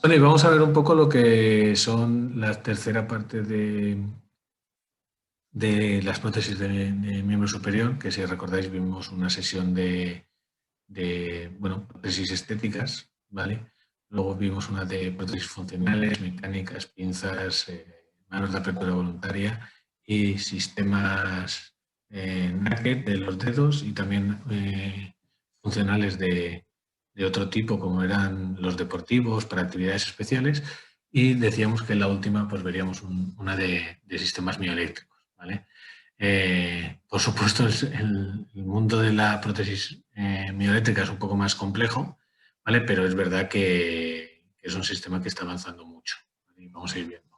Bueno, y vamos a ver un poco lo que son la tercera parte de las prótesis de miembro superior, que si recordáis vimos una sesión bueno, prótesis estéticas, ¿vale? Luego vimos una de prótesis funcionales, mecánicas, pinzas, manos de apertura voluntaria y sistemas naked de los dedos y también funcionales de otro tipo, como eran los deportivos para actividades especiales. Y decíamos que en la última pues veríamos una de sistemas mioeléctricos, ¿vale? Por supuesto, el mundo de la prótesis mioeléctrica es un poco más complejo, ¿vale? Pero es verdad que es un sistema que está avanzando mucho, ¿vale? Y vamos a ir viendo.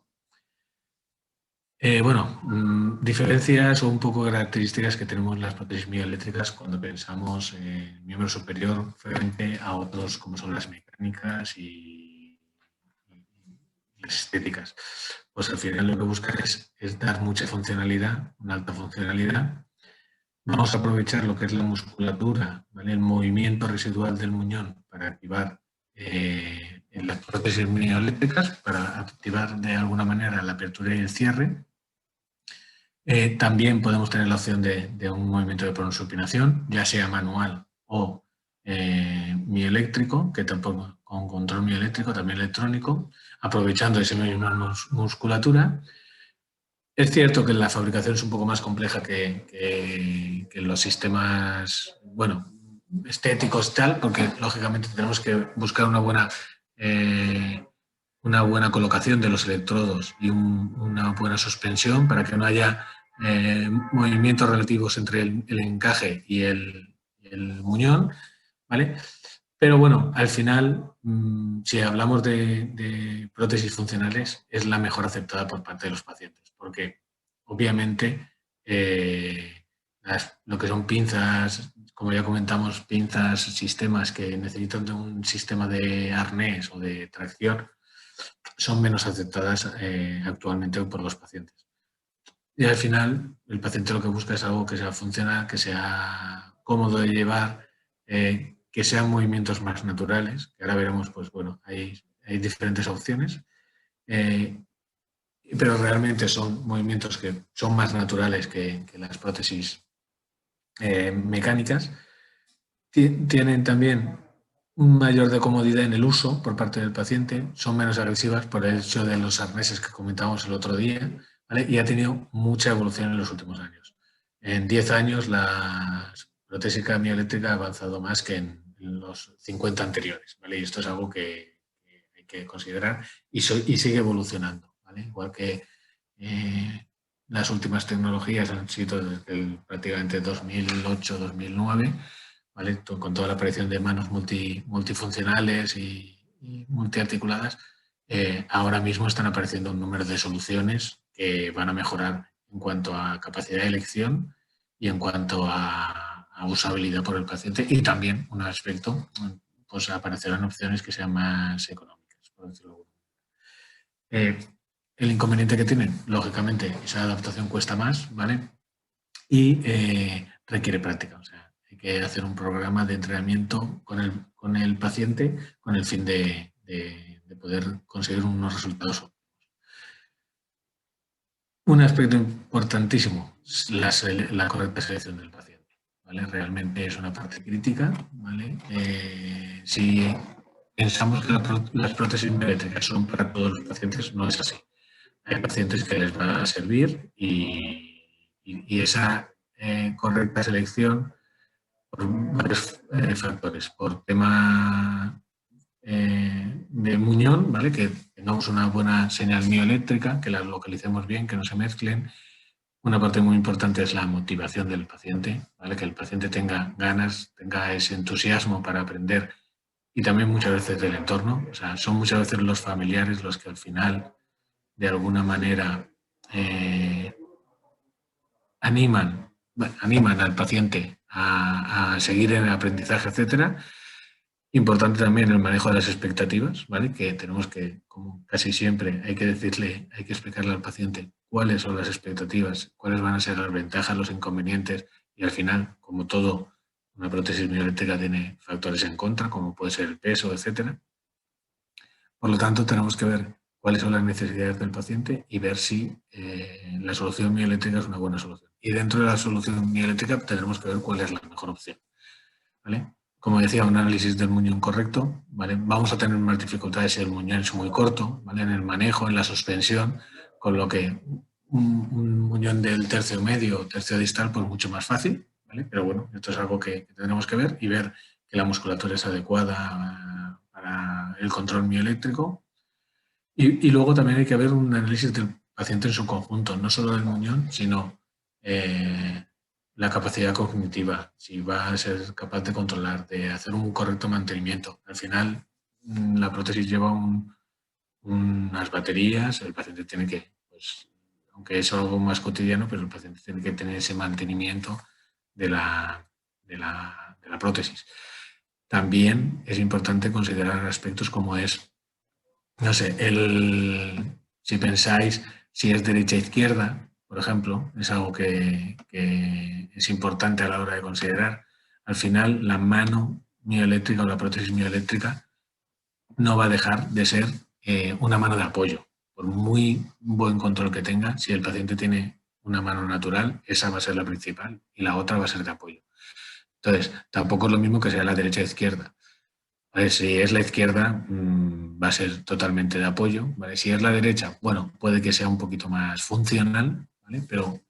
Bueno, diferencias o un poco características que tenemos las prótesis mioeléctricas cuando pensamos en miembro superior frente a otros como son las mecánicas y las estéticas. Pues al final lo que buscan es dar mucha funcionalidad, una alta funcionalidad. Vamos a aprovechar lo que es la musculatura, ¿vale? El movimiento residual del muñón para activar en las prótesis mioeléctricas, para activar de alguna manera la apertura y el cierre. También podemos tener la opción de un movimiento de pronosupinación, ya sea manual o mioeléctrico, que tampoco con control mioeléctrico, también electrónico, aprovechando esa misma musculatura. Es cierto que la fabricación es un poco más compleja que los sistemas, bueno, estéticos y tal, porque lógicamente tenemos que buscar una buena colocación de los electrodos y una buena suspensión para que no haya movimientos relativos entre el encaje y el muñón, ¿vale? Pero bueno, al final, si hablamos de prótesis funcionales, es la mejor aceptada por parte de los pacientes, porque obviamente lo que son pinzas, como ya comentamos, pinzas, sistemas que necesitan de un sistema de arnés o de tracción, son menos aceptadas actualmente por los pacientes. Y al final, el paciente lo que busca es algo que sea funcional, que sea cómodo de llevar, que sean movimientos más naturales, que ahora veremos, pues bueno, hay diferentes opciones, eh, pero realmente son movimientos que son más naturales que las prótesis mecánicas. Tienen también un mayor de comodidad en el uso por parte del paciente, son menos agresivas por el hecho de los arneses que comentábamos el otro día, ¿vale? Y ha tenido mucha evolución en los últimos años. En 10 años la protésica mioeléctrica ha avanzado más que en los 50 anteriores, ¿vale? Y esto es algo que hay que considerar y sigue evolucionando, ¿vale? Igual que las últimas tecnologías han sido desde prácticamente 2008-2009, ¿vale? Con toda la aparición de manos multifuncionales y multiarticuladas, ahora mismo están apareciendo un número de soluciones que van a mejorar en cuanto a capacidad de elección y en cuanto a usabilidad por el paciente. Y también un aspecto, pues aparecerán opciones que sean más económicas, por decirlo de alguna manera. El inconveniente que tienen, lógicamente, esa adaptación cuesta más, ¿vale? Y requiere práctica. O sea, hay que hacer un programa de entrenamiento con el paciente con el fin de poder conseguir unos resultados óptimos. Un aspecto importantísimo es la correcta selección del paciente, ¿vale? Realmente es una parte crítica, ¿vale? Si pensamos que las prótesis mioeléctricas son para todos los pacientes, no es así. Hay pacientes que les va a servir y esa correcta selección por varios factores. Por tema de muñón, ¿vale? Que tengamos una buena señal mioeléctrica, que las localicemos bien, que no se mezclen. Una parte muy importante es la motivación del paciente, ¿vale? Que el paciente tenga ganas, tenga ese entusiasmo para aprender y también muchas veces del entorno. O sea, son muchas veces los familiares los que al final, de alguna manera, eh, animan al paciente a seguir en el aprendizaje, etcétera. Importante también el manejo de las expectativas, ¿vale? Que tenemos que, como casi siempre, hay que decirle, hay que explicarle al paciente cuáles son las expectativas, cuáles van a ser las ventajas, los inconvenientes y al final, como todo, una prótesis mioeléctrica tiene factores en contra, como puede ser el peso, etcétera, Por lo tanto, tenemos que ver cuáles son las necesidades del paciente y ver si la solución mioeléctrica es una buena solución. Y dentro de la solución mioeléctrica tenemos que ver cuál es la mejor opción, ¿vale? Como decía, un análisis del muñón correcto, ¿vale? Vamos a tener más dificultades si el muñón es muy corto, ¿vale? En el manejo, en la suspensión, con lo que un muñón del tercio medio o tercio distal, pues mucho más fácil, ¿vale? Pero bueno, esto es algo que tendremos que ver y ver que la musculatura es adecuada para el control mioeléctrico. Y luego también hay que ver un análisis del paciente en su conjunto, no solo del muñón, sino la capacidad cognitiva, si va a ser capaz de controlar, de hacer un correcto mantenimiento. Al final, la prótesis lleva unas baterías, el paciente tiene que, pues, aunque es algo más cotidiano, pero el paciente tiene que tener ese mantenimiento de la prótesis. También es importante considerar aspectos como es, no sé, si pensáis si es derecha-izquierda, por ejemplo, es algo que es importante a la hora de considerar. Al final, la mano mioeléctrica o la prótesis mioeléctrica no va a dejar de ser una mano de apoyo. Por muy buen control que tenga, si el paciente tiene una mano natural, esa va a ser la principal y la otra va a ser de apoyo. Entonces, tampoco es lo mismo que sea la derecha-izquierda. ¿Vale? Si es la izquierda, va a ser totalmente de apoyo. ¿Vale? Si es la derecha, bueno, puede que sea un poquito más funcional, ¿vale? Pero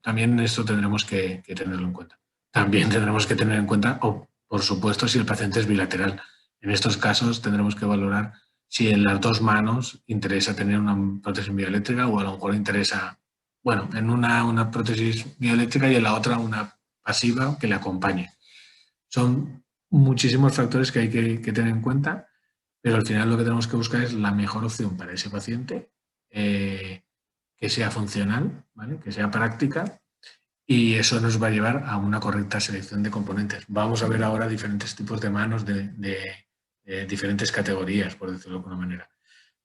también esto tendremos que tenerlo en cuenta. También tendremos que tener en cuenta, o por supuesto, si el paciente es bilateral. En estos casos tendremos que valorar si en las dos manos interesa tener una prótesis mioeléctrica o a lo mejor interesa, bueno, en una prótesis mioeléctrica y en la otra una pasiva que le acompañe. Son muchísimos factores que hay que tener en cuenta, pero al final lo que tenemos que buscar es la mejor opción para ese paciente, que sea funcional, ¿vale? Que sea práctica, y eso nos va a llevar a una correcta selección de componentes. Vamos a ver ahora diferentes tipos de manos de diferentes categorías, por decirlo de alguna manera.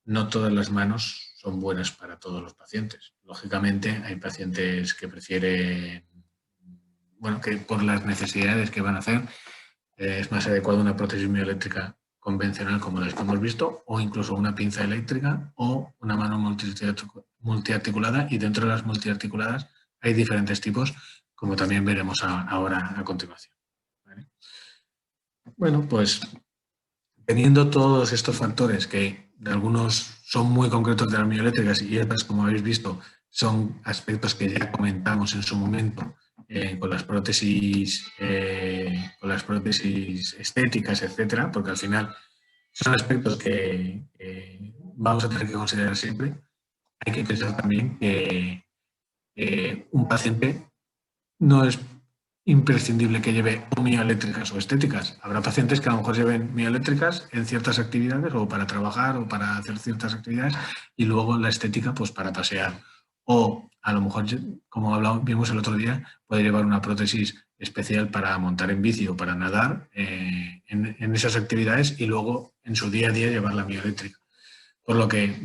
No todas las manos son buenas para todos los pacientes. Lógicamente, hay pacientes que prefieren, bueno, que por las necesidades que van a hacer, es más adecuada una prótesis mioeléctrica convencional como las que hemos visto, o incluso una pinza eléctrica o una mano multiarticulada, y dentro de las multiarticuladas hay diferentes tipos, como también veremos ahora a continuación. ¿Vale? Bueno, pues teniendo todos estos factores, que algunos son muy concretos de las mioeléctricas y otras, como habéis visto, son aspectos que ya comentamos en su momento con las prótesis estéticas, etcétera, porque al final son aspectos que vamos a tener que considerar siempre. Hay que pensar también que un paciente no es imprescindible que lleve o mioeléctricas o estéticas. Habrá pacientes que a lo mejor lleven mioeléctricas en ciertas actividades, o para trabajar o para hacer ciertas actividades, y luego la estética pues para pasear. O a lo mejor, como vimos el otro día, puede llevar una prótesis especial para montar en bici o para nadar en esas actividades, y luego en su día a día llevar la mioeléctrica. Por lo que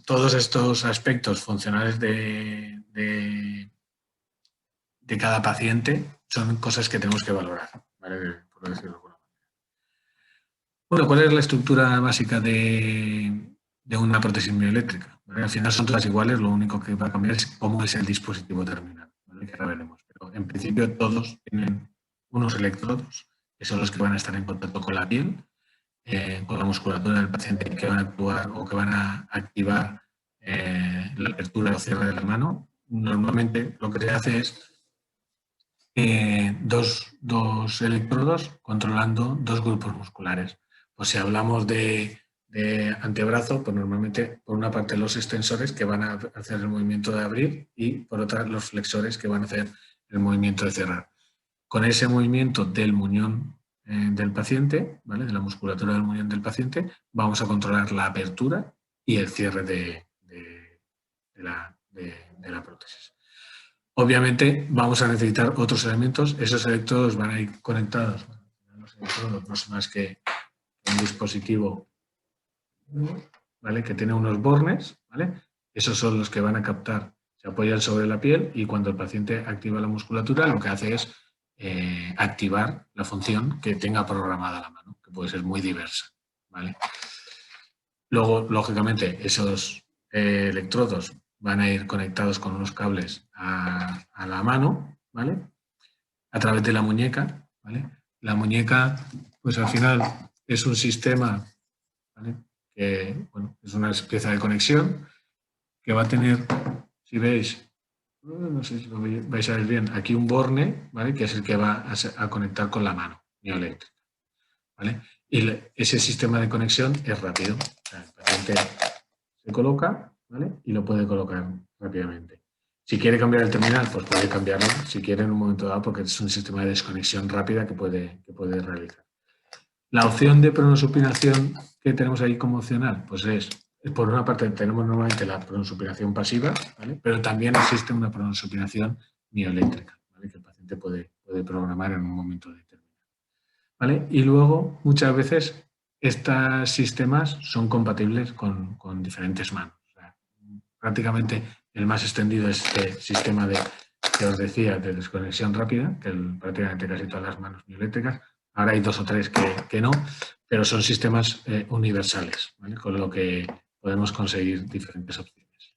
todos estos aspectos funcionales de cada paciente son cosas que tenemos que valorar, ¿vale? Por decirlo de alguna manera. Bueno, ¿cuál es la estructura básica de una prótesis mioeléctrica? ¿Vale? Al final son todas iguales, lo único que va a cambiar es cómo es el dispositivo terminal, ¿vale? Que ahora veremos. Pero en principio todos tienen unos electrodos, que son los que van a estar en contacto con la piel, con la musculatura del paciente, que van a actuar o que van a activar la apertura o cierre de la mano. Normalmente lo que se hace es dos electrodos controlando dos grupos musculares. Pues si hablamos de antebrazo, pues normalmente por una parte los extensores, que van a hacer el movimiento de abrir, y por otra los flexores, que van a hacer el movimiento de cerrar. Con ese movimiento del muñón del paciente, ¿vale? De la musculatura del muñón del paciente, vamos a controlar la apertura y el cierre de la prótesis. Obviamente vamos a necesitar otros elementos. Esos electrodos van a ir conectados. Los electrodos no son más que un dispositivo, ¿vale? Que tiene unos bornes, ¿vale? Esos son los que van a captar, se apoyan sobre la piel, y cuando el paciente activa la musculatura, lo que hace es activar la función que tenga programada la mano, que puede ser muy diversa, ¿vale? Luego, lógicamente, esos electrodos van a ir conectados con unos cables a la mano, ¿vale? A través de la muñeca, ¿vale? La muñeca, pues al final es un sistema, ¿vale? Que, bueno, es una pieza de conexión que va a tener, si veis, no sé si lo vais a ver bien, aquí un borne, ¿vale? Que es el que va a conectar con la mano mioeléctrica, ¿vale? Y ese sistema de conexión es rápido. O sea, el paciente se coloca, ¿vale? Y lo puede colocar rápidamente. Si quiere cambiar el terminal, pues puede cambiarlo, si quiere en un momento dado, porque es un sistema de desconexión rápida que puede realizar. La opción de pronosupinación que tenemos ahí como opcional, pues por una parte tenemos normalmente la pronosupinación pasiva, ¿vale? Pero también existe una pronosupinación mioeléctrica, ¿vale? Que el paciente puede programar en un momento determinado, ¿vale? Y luego, muchas veces, estos sistemas son compatibles con diferentes manos. O sea, prácticamente el más extendido es este sistema que os decía de desconexión rápida, que prácticamente casi todas las manos mioeléctricas. Ahora hay 2 o 3 que no, pero son sistemas universales, ¿vale? Con lo que podemos conseguir diferentes opciones.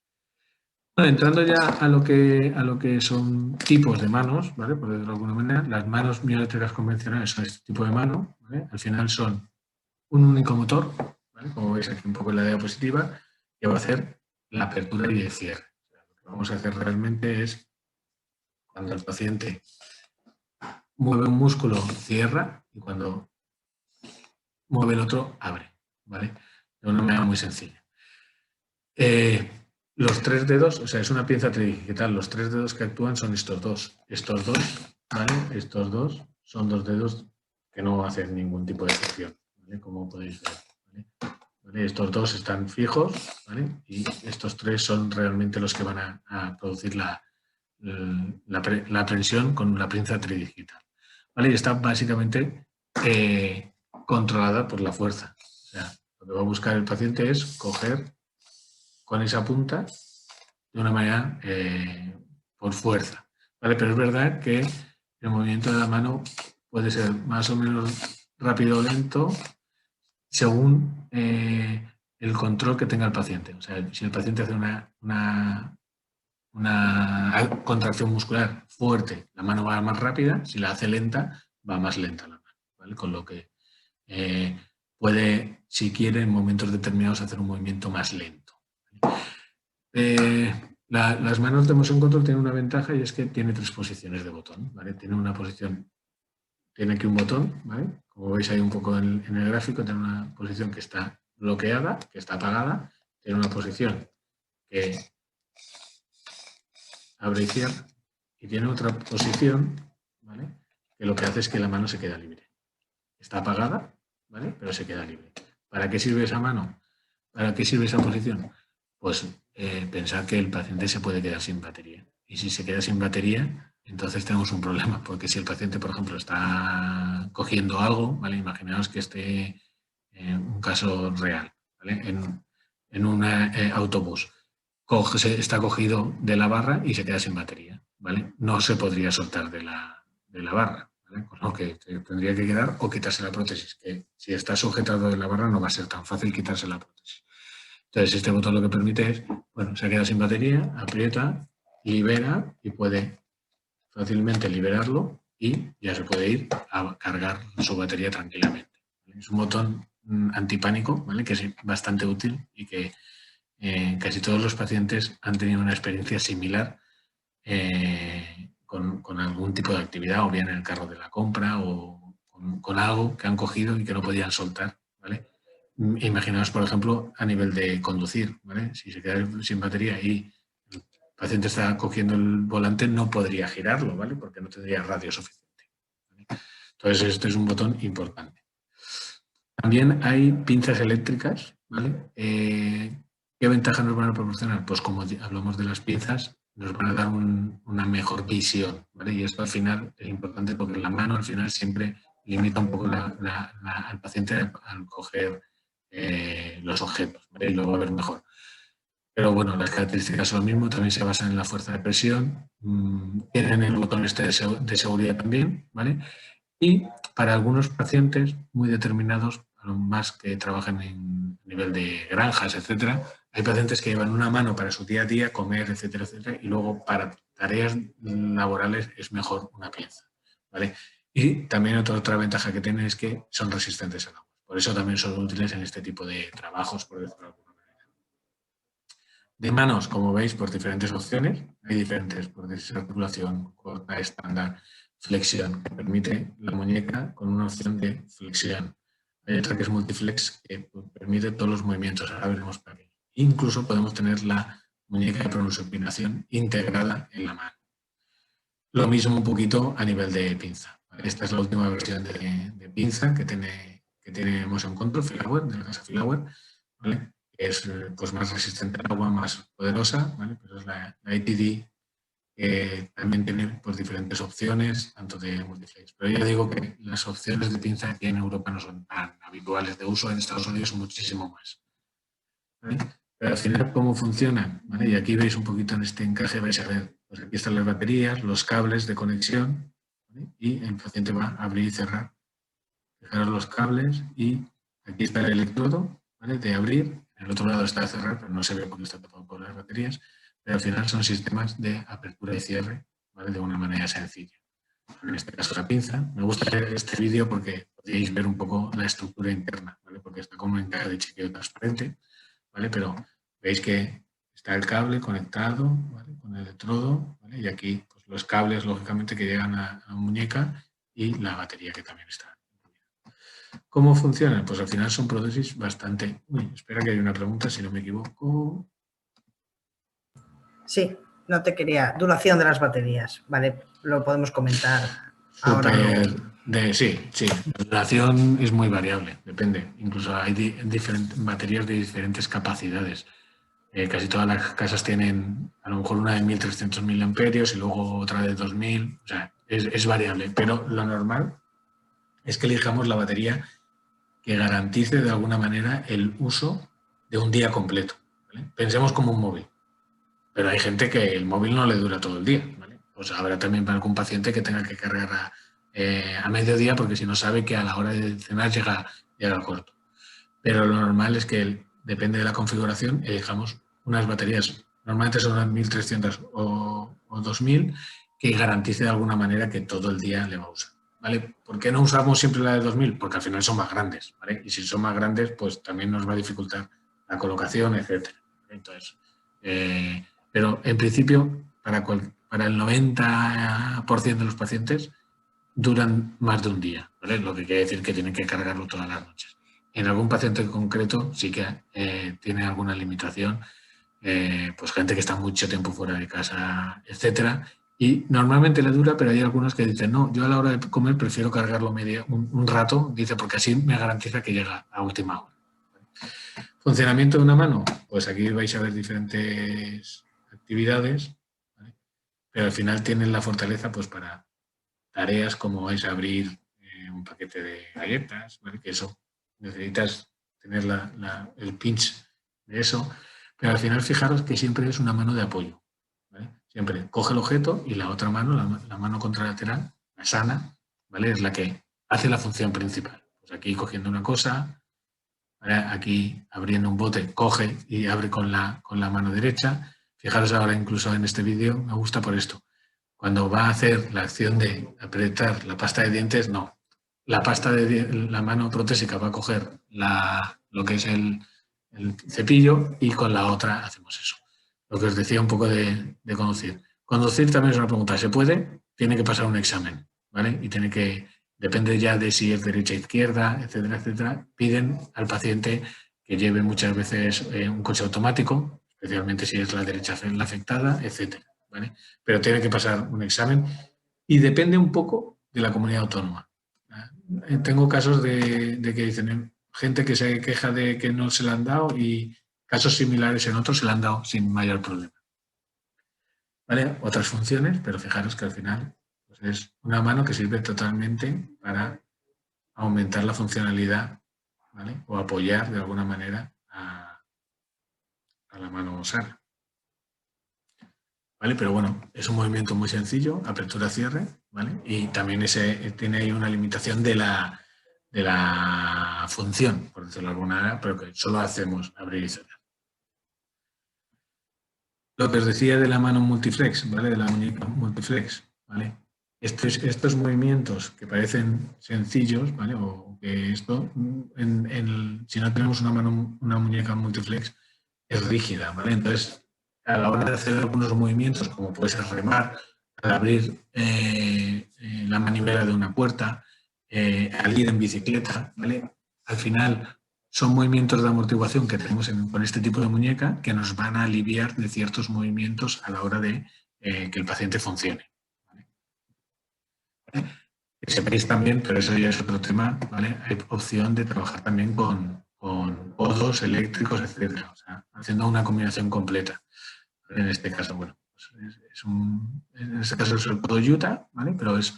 Bueno, entrando ya a lo que son tipos de manos, ¿vale? Por decirlo de alguna manera, las manos mioeléctricas convencionales son este tipo de mano, ¿vale? Al final son un único motor, ¿vale? Como veis aquí un poco en la diapositiva, que va a hacer la apertura y el cierre. O sea, lo que vamos a hacer realmente es, cuando el paciente mueve un músculo, cierra, y cuando mueve el otro, abre, ¿vale? De una manera muy sencilla. Los 3 dedos, o sea, es una pieza tridigital, los 3 dedos que actúan son estos dos. Estos dos, ¿vale? Estos dos son 2 dedos que no hacen ningún tipo de función, ¿vale? Como podéis ver, ¿vale? ¿Vale? Estos dos están fijos, ¿vale? Y estos 3 son realmente los que van a producir la prensión con la pinza tridigital, ¿vale? Y está básicamente controlada por la fuerza. O sea, lo que va a buscar el paciente es coger con esa punta de una manera por fuerza, ¿vale? Pero es verdad que el movimiento de la mano puede ser más o menos rápido o lento según el control que tenga el paciente. O sea, si el paciente hace una contracción muscular fuerte, la mano va más rápida; si la hace lenta, va más lenta la mano, ¿vale? Con lo que puede, si quiere, en momentos determinados hacer un movimiento más lento. Las manos de motion control tienen una ventaja, y es que tiene 3 posiciones de botón, ¿vale? Tiene una posición, tiene aquí un botón, ¿vale? Como veis ahí un poco en el gráfico, tiene una posición que está bloqueada, que está apagada, tiene una posición que abre y cierra, y tiene otra posición, ¿vale? Que lo que hace es que la mano se queda libre. Está apagada, ¿vale? Pero se queda libre. ¿Para qué sirve esa mano? ¿Para qué sirve esa posición? Pues pensar que el paciente se puede quedar sin batería. Y si se queda sin batería, entonces tenemos un problema, porque si el paciente, por ejemplo, está cogiendo algo, ¿vale? Imaginaos que esté un caso real, ¿vale? En un autobús. Está cogido de la barra y se queda sin batería, ¿vale? No se podría soltar de la barra, ¿vale? Con lo que tendría que quedar o quitarse la prótesis, que si está sujetado de la barra no va a ser tan fácil quitarse la prótesis. Entonces, este botón lo que permite es, bueno, se ha quedado sin batería, aprieta, libera, y puede fácilmente liberarlo, y ya se puede ir a cargar su batería tranquilamente. Es un botón antipánico, ¿vale? Que es bastante útil, y que casi todos los pacientes han tenido una experiencia similar con algún tipo de actividad, o bien en el carro de la compra, o con algo que han cogido y que no podían soltar, ¿vale? Imaginaos, por ejemplo, a nivel de conducir, ¿vale? Si se queda sin batería y el paciente está cogiendo el volante, no podría girarlo, ¿vale? Porque no tendría radio suficiente, ¿vale? Entonces, este es un botón importante. También hay pinzas eléctricas, ¿vale? ¿Qué ventaja nos van a proporcionar? Pues como hablamos de las pinzas, nos van a dar una mejor visión, ¿vale? Y esto al final es importante, porque la mano al final siempre limita un poco al paciente al coger los objetos, ¿vale? Y luego a ver mejor. Pero bueno, las características son lo mismo, también se basan en la fuerza de presión, tienen el botón este de seguridad también, ¿vale? Y para algunos pacientes muy determinados, más que trabajan en nivel de granjas, etcétera, hay pacientes que llevan una mano para su día a día, comer, etcétera, etcétera, y luego para tareas laborales es mejor una pinza, ¿vale? Y también otra ventaja que tienen es que son resistentes al agua. Por eso también son útiles en este tipo de trabajos, por decirlo de alguna manera. De manos, como veis, por diferentes opciones. Hay diferentes, por desarticulación, corta, estándar, flexión, que permite la muñeca con una opción de flexión. Hay otra que es multiflex, que permite todos los movimientos. Ahora veremos para qué. Incluso podemos tener la muñeca de pronosupinación integrada en la mano. Lo mismo un poquito a nivel de pinza. Esta es la última versión de pinza que tiene Motion Control, Filaware, de la casa Filaware, ¿vale? Es pues, más resistente al agua, más poderosa, ¿vale? Pero es la ATD, que también tiene pues, diferentes opciones, tanto de multiflex. Pero ya digo que las opciones de pinza aquí en Europa no son tan habituales de uso, en Estados Unidos muchísimo más, ¿vale? Pero al final, ¿cómo funcionan? ¿Vale? Y aquí veis un poquito en este encaje, vais a ver, pues aquí están las baterías, los cables de conexión, ¿vale? Y el paciente va a abrir y cerrar. Fijaros los cables y aquí está el electrodo, ¿vale? De abrir, en el otro lado está de cerrar, pero no se ve porque está tapado por las baterías, pero al final son sistemas de apertura y cierre, ¿vale? De una manera sencilla. En este caso la pinza. Me gusta ver este vídeo porque podéis ver un poco la estructura interna, ¿vale? Porque está como un encaje de chequeo transparente, ¿vale? Pero veis que está el cable conectado, ¿vale? Con el electrodo, ¿vale? Y aquí pues, los cables, lógicamente, que llegan a la muñeca y la batería que también está. ¿Cómo funcionan? Pues al final son prótesis bastante... Uy, espera que hay una pregunta, si no me equivoco. Sí, no te quería... Duración de las baterías, ¿vale? Lo podemos comentar ahora. Sí. La duración es muy variable, depende. Incluso hay baterías de diferentes capacidades. Casi todas las casas tienen a lo mejor una de 1300 miliamperios y luego otra de 2000. O sea, es variable. Pero lo normal es que elijamos la batería que garantice de alguna manera el uso de un día completo, ¿vale? Pensemos como un móvil. Pero hay gente que el móvil no le dura todo el día, ¿vale? Pues habrá también para algún paciente que tenga que cargar a mediodía porque si no sabe que a la hora de cenar llega corto. Pero lo normal es que depende de la configuración, elijamos unas baterías, normalmente son unas 1300 o 2000, que garantice de alguna manera que todo el día le va a usar, ¿vale? ¿Por qué no usamos siempre la de 2000? Porque al final son más grandes, ¿vale? Y si son más grandes, pues también nos va a dificultar la colocación, etc. Entonces, pero en principio, para el 90% de los pacientes duran más de un día, ¿vale? Lo que quiere decir que tienen que cargarlo todas las noches. En algún paciente en concreto sí que tiene alguna limitación, pues gente que está mucho tiempo fuera de casa, etcétera, y normalmente le dura, pero hay algunos que dicen, no, yo a la hora de comer prefiero cargarlo un rato, dice, porque así me garantiza que llega a última hora. Funcionamiento de una mano, pues aquí vais a ver diferentes actividades, ¿vale? Pero al final tienen la fortaleza pues para tareas como es abrir un paquete de galletas, ¿vale? Que eso necesitas tener el pinch de eso, pero al final fijaros que siempre es una mano de apoyo, ¿vale? Siempre coge el objeto y la otra mano, la mano contralateral, la sana, ¿vale? Es la que hace la función principal. Pues aquí cogiendo una cosa, ¿vale? Aquí abriendo un bote, coge y abre con la mano derecha. Fijaros ahora incluso en este vídeo, me gusta por esto. Cuando va a hacer la acción de apretar la pasta de dientes, no. La mano protésica va a coger lo que es el cepillo y con la otra hacemos eso. Lo que os decía un poco de conducir. Conducir también es una pregunta. ¿Se puede? Tiene que pasar un examen, ¿vale? Y depende ya de si es derecha, izquierda, etcétera, etcétera. Piden al paciente que lleve muchas veces un coche automático, especialmente si es la derecha la afectada, etcétera, ¿vale? Pero tiene que pasar un examen y depende un poco de la comunidad autónoma. Tengo casos de que dicen gente que se queja de que no se le han dado y casos similares en otros se le han dado sin mayor problema. ¿Vale? Otras funciones, pero fijaros que al final pues es una mano que sirve totalmente para aumentar la funcionalidad, ¿vale? O apoyar de alguna manera a la mano sana. ¿Vale? Pero bueno, es un movimiento muy sencillo, apertura-cierre, ¿vale? Y también tiene ahí una limitación de la función, por decirlo de alguna manera, pero que solo hacemos abrir y cerrar. Lo que os decía de la mano multiflex, ¿vale? De la muñeca multiflex, ¿vale? Estos movimientos que parecen sencillos, ¿vale? O que esto, si no tenemos una muñeca multiflex, es rígida, ¿vale? Entonces, a la hora de hacer algunos movimientos, como puede ser remar, al abrir la manivela de una puerta, al ir en bicicleta, ¿vale? Al final son movimientos de amortiguación que tenemos con este tipo de muñeca que nos van a aliviar de ciertos movimientos a la hora de que el paciente funcione. ¿Vale? Que sepáis también, pero eso ya es otro tema, ¿vale? Hay opción de trabajar también con podos eléctricos, etcétera, o sea, haciendo una combinación completa. En este caso, bueno, pues en este caso es el podo Utah, ¿vale? Pero es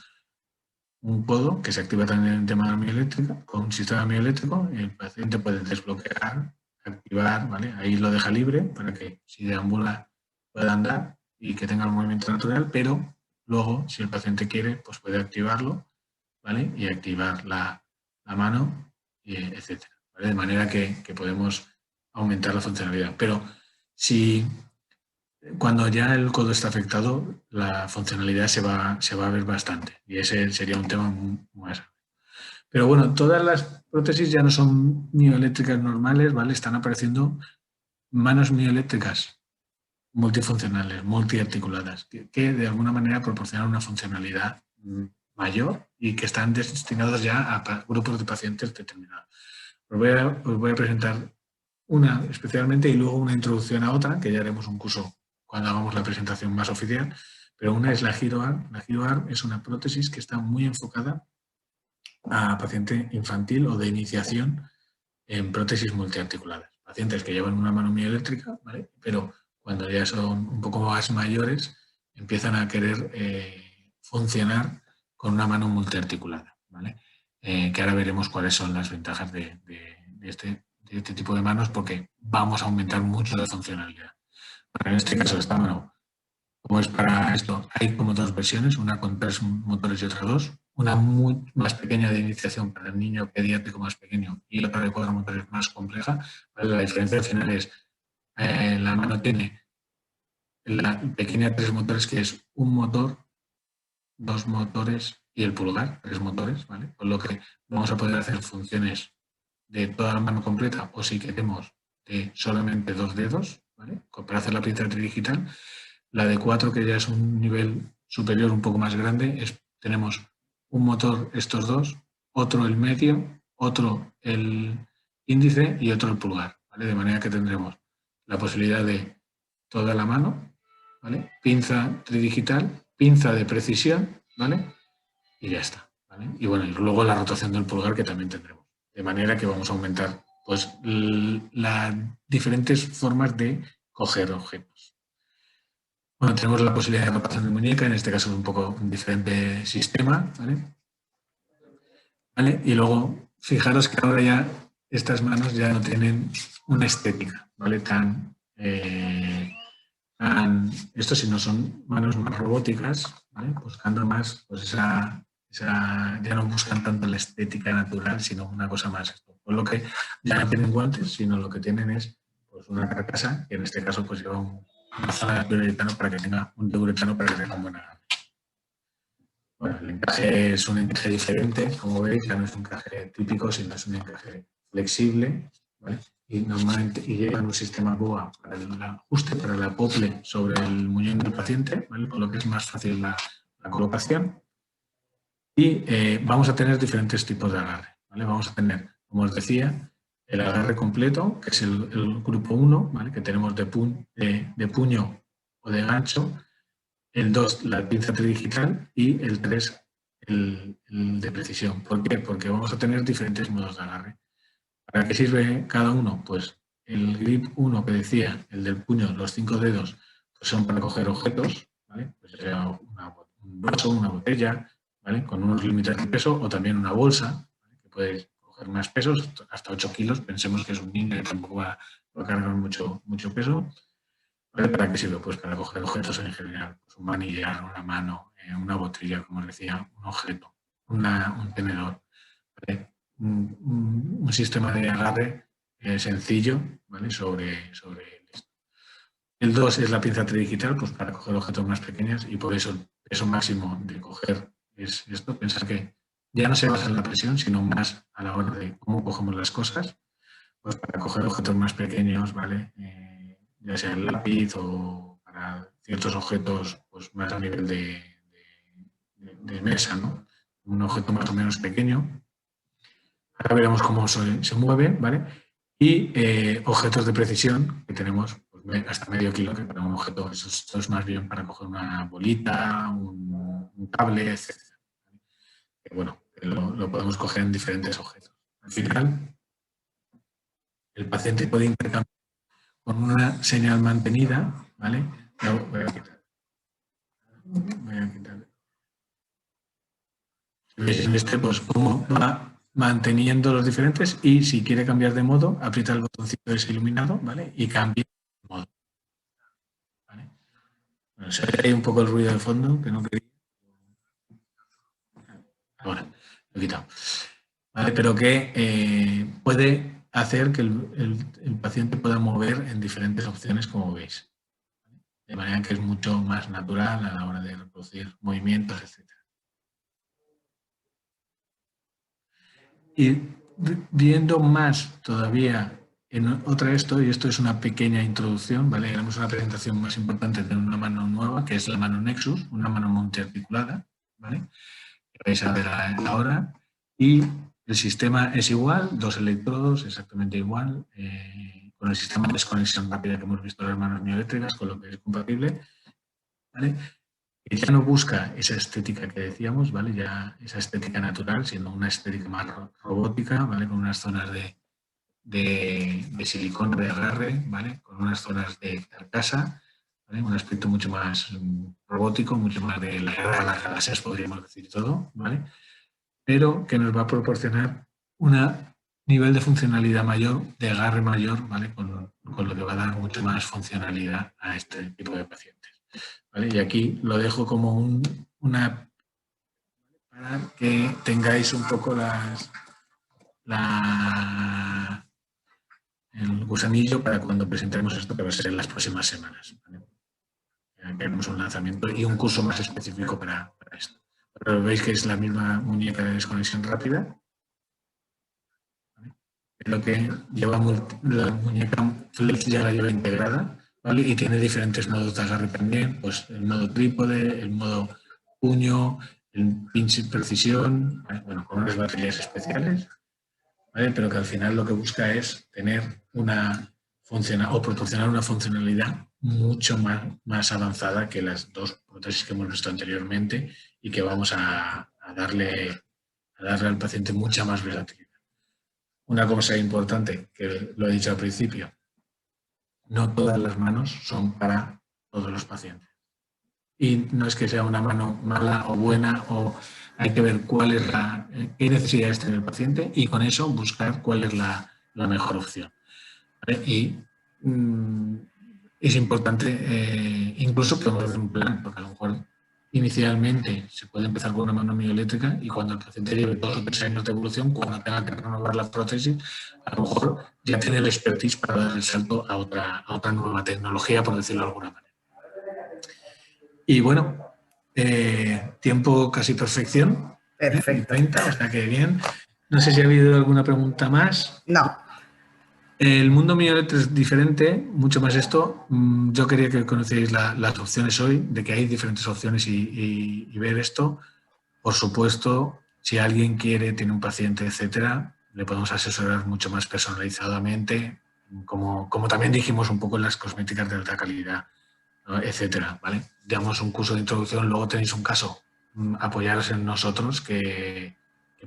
un podo que se activa también en tema de mioeléctrica, con un sistema mioeléctrico, y el paciente puede desbloquear, activar, ¿vale? Ahí lo deja libre para que si deambula pueda andar y que tenga el movimiento natural, pero luego, si el paciente quiere, pues puede activarlo, ¿vale? Y activar la mano, etcétera, ¿vale? De manera que podemos aumentar la funcionalidad. Pero si cuando ya el codo está afectado, la funcionalidad se va a ver bastante y ese sería un tema más. Pero bueno, todas las prótesis ya no son mioeléctricas normales, ¿vale? Están apareciendo manos mioeléctricas multifuncionales, multiarticuladas, que de alguna manera proporcionan una funcionalidad mayor y que están destinados ya a grupos de pacientes determinados. Os voy a presentar una especialmente y luego una introducción a otra, que ya haremos un curso cuando hagamos la presentación más oficial, pero una es la GiroArm. La GiroArm es una prótesis que está muy enfocada a paciente infantil o de iniciación en prótesis multiarticuladas. Pacientes que llevan una mano mioeléctrica, ¿vale? Pero cuando ya son un poco más mayores, empiezan a querer funcionar con una mano multiarticulada, ¿vale? Que ahora veremos cuáles son las ventajas de este tipo de manos, porque vamos a aumentar mucho la funcionalidad. En este caso, esta mano, como es para esto, hay como dos versiones, una con 3 motores y otra 2. Una muy más pequeña de iniciación para el niño pediátrico más pequeño y otra de 4 motores más compleja. ¿Vale? La diferencia al final es la mano tiene la pequeña 3 motores, que es un motor, 2 motores y el pulgar, 3 motores, ¿vale? Con lo que vamos a poder hacer funciones de toda la mano completa o si queremos de solamente 2 dedos, ¿vale? Para hacer la pinza tridigital. La de 4, que ya es un nivel superior, un poco más grande, tenemos un motor, estos dos, otro el medio, otro el índice y otro el pulgar, ¿vale? De manera que tendremos la posibilidad de toda la mano, ¿vale? Pinza tridigital, pinza de precisión, ¿vale? Y ya está, ¿vale? Y bueno, y luego la rotación del pulgar, que también tendremos. De manera que vamos a aumentar pues las diferentes formas de coger objetos. Bueno, tenemos la posibilidad de rotación de muñeca, en este caso es un poco un diferente sistema, ¿vale? ¿Vale? Y luego, fijaros que ahora ya estas manos ya no tienen una estética, ¿vale? Esto si no son manos más robóticas, ¿vale? Buscando más, pues ya no buscan tanto la estética natural, sino una cosa más. Por lo que ya no tienen guantes, sino lo que tienen es pues, una carcasa, que en este caso pues lleva una zona de uretano para que tenga un uretano para que tenga un buen agarre. Bueno, el encaje es un encaje diferente, como veis, ya no es un encaje típico, sino es un encaje flexible, ¿vale? Y normalmente lleva un sistema BOA para el ajuste, para el acople sobre el muñón del paciente, ¿vale? Por lo que es más fácil la colocación. Y vamos a tener diferentes tipos de agarre, ¿vale? Vamos a tener, como os decía, el agarre completo, que es el grupo 1, ¿vale? Que tenemos de puño o de gancho, el 2, la pinza tridigital, y el 3, el de precisión. ¿Por qué? Porque vamos a tener diferentes modos de agarre. ¿Para qué sirve cada uno? Pues el grip 1 que decía, el del puño, los 5 dedos, pues son para coger objetos, ¿vale? Pues sea un vaso, una botella, ¿vale? Con unos límites de peso, o también una bolsa, ¿vale? Que puede coger más pesos, hasta 8 kilos. Pensemos que es un niño que tampoco va a cargar mucho peso. ¿Vale? ¿Para qué sirve? Pues para coger objetos en general, pues un manillar, una mano, una botella, como os decía, un objeto, un tenedor, ¿vale? un sistema de agarre sencillo, ¿vale? sobre esto. El 2 es la pinza tridigital, pues para coger objetos más pequeños, y por eso el peso máximo de coger es esto. Pensar que ya no se basa en la presión, sino más a la hora de cómo cogemos las cosas. Pues para coger objetos más pequeños, ¿vale? Ya sea el lápiz o para ciertos objetos pues más a nivel de mesa, ¿no? Un objeto más o menos pequeño. Ahora veremos cómo se mueve, ¿vale? Y objetos de precisión que tenemos pues, hasta medio kilo, que para un objeto esto es más bien para coger una bolita, un cable, etc. Que, bueno, lo podemos coger en diferentes objetos. Al final, el paciente puede intercambiar con una señal mantenida, ¿vale? Voy a quitar. En este, pues, cómo va manteniendo los diferentes, y si quiere cambiar de modo, aprieta el botoncito de ese iluminado, ¿vale? Y cambia de modo. ¿Vale? Bueno, se ve ahí un poco el ruido de fondo, que no quería. Ahora, lo he quitado. ¿Vale? Pero que puede hacer que el paciente pueda mover en diferentes opciones, como veis. De manera que es mucho más natural a la hora de reproducir movimientos, etc. Y viendo más todavía en otra esto, y esto es una pequeña introducción, ¿vale? Haremos una presentación más importante de una mano nueva, que es la mano Nexus, una mano multiarticulada, ¿vale? Que vais a ver ahora. Y el sistema es igual, 2 electrodos, exactamente igual, con el sistema de desconexión rápida que hemos visto en las manos mioeléctricas, con lo que es compatible, ¿vale? Que ya no busca esa estética que decíamos, ¿vale? Ya esa estética natural, sino una estética más robótica, ¿vale? Con unas zonas de silicona de agarre, ¿vale? Con unas zonas de carcasa, ¿vale? Un aspecto mucho más robótico, mucho más de la guerra de las galaxias, podríamos decir todo, ¿vale? Pero que nos va a proporcionar un nivel de funcionalidad mayor, de agarre mayor, ¿vale? Con lo que va a dar mucho más funcionalidad a este tipo de pacientes. ¿Vale? Y aquí lo dejo como una para que tengáis un poco el gusanillo para cuando presentemos esto, que va a ser en las próximas semanas. ¿Vale? Haremos un lanzamiento y un curso más específico para esto. Pero veis que es la misma muñeca de desconexión rápida. ¿Vale? Lo que lleva la muñeca Flex ya la lleva integrada. ¿Vale? Y tiene diferentes modos de agarre también, pues el modo trípode, el modo puño, el pinch precisión, ¿vale? Bueno, con unas baterías especiales, ¿vale? Pero que al final lo que busca es tener proporcionar una funcionalidad mucho más avanzada que las 2 prótesis que hemos visto anteriormente, y que vamos a darle al paciente mucha más versatilidad. Una cosa importante, que lo he dicho al principio, no todas las manos son para todos los pacientes. Y no es que sea una mano mala o buena, o hay que ver qué necesidades tiene el paciente, y con eso buscar cuál es la mejor opción. ¿Vale? Y es importante, incluso podemos hacer un plan, porque a lo mejor inicialmente se puede empezar con una mano mioeléctrica, y cuando el paciente lleve 2 o 3 años de evolución, cuando tenga que renovar la prótesis, a lo mejor ya tiene el expertise para dar el salto a otra nueva tecnología, por decirlo de alguna manera. Y bueno, tiempo casi perfección. Perfecto. 30, o sea que bien. No sé si ha habido alguna pregunta más. No. El mundo mioeléctrico es diferente, mucho más esto. Yo quería que conocierais las opciones hoy, de que hay diferentes opciones, y ver esto. Por supuesto, si alguien quiere, tiene un paciente, etcétera, le podemos asesorar mucho más personalizadamente, como también dijimos un poco en las cosméticas de alta calidad, ¿no? Etcétera, ¿vale? Damos un curso de introducción, luego tenéis un caso, apoyaros en nosotros, que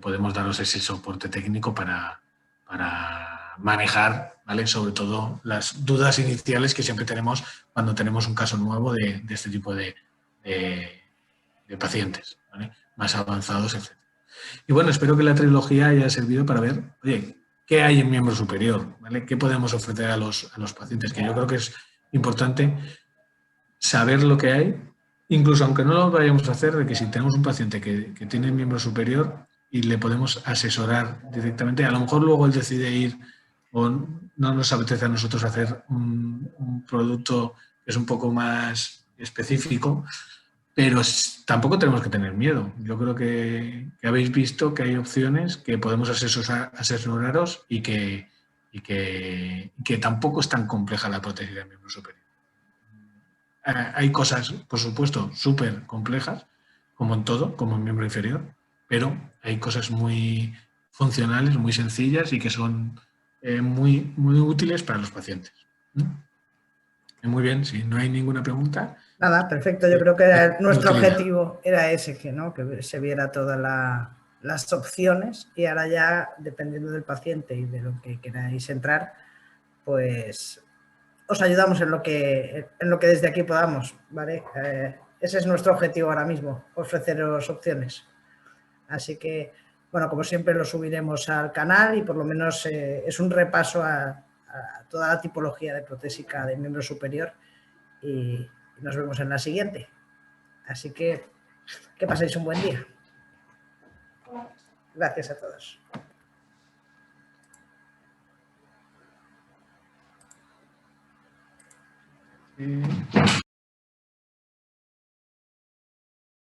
podemos daros ese soporte técnico para manejar, ¿vale? Sobre todo las dudas iniciales que siempre tenemos cuando tenemos un caso nuevo de este tipo de pacientes, ¿vale? Más avanzados, etc. Y bueno, espero que la trilogía haya servido para ver, oye, ¿qué hay en miembro superior? ¿Vale? ¿Qué podemos ofrecer a los pacientes? Que yo creo que es importante saber lo que hay, incluso aunque no lo vayamos a hacer, de que si tenemos un paciente que tiene miembro superior, y le podemos asesorar directamente. A lo mejor luego él decide ir o no nos apetece a nosotros hacer un producto que es un poco más específico, pero tampoco tenemos que tener miedo. Yo creo que habéis visto que hay opciones que podemos asesoraros y que tampoco es tan compleja la prótesis del miembro superior. Hay cosas, por supuesto, súper complejas, como en todo, como en miembro inferior, pero hay cosas muy funcionales, muy sencillas y que son muy, muy útiles para los pacientes. Muy bien, si no hay ninguna pregunta. Nada, perfecto. Yo creo que nuestro utilidad. objetivo era ese, ¿no? Que se viera todas las opciones y ahora ya, dependiendo del paciente y de lo que queráis entrar, pues os ayudamos en lo que desde aquí podamos, ¿vale? Ese es nuestro objetivo ahora mismo, ofreceros opciones. Así que, bueno, como siempre lo subiremos al canal y por lo menos es un repaso a toda la tipología de protésica de miembro superior y nos vemos en la siguiente. Así que paséis un buen día. Gracias a todos.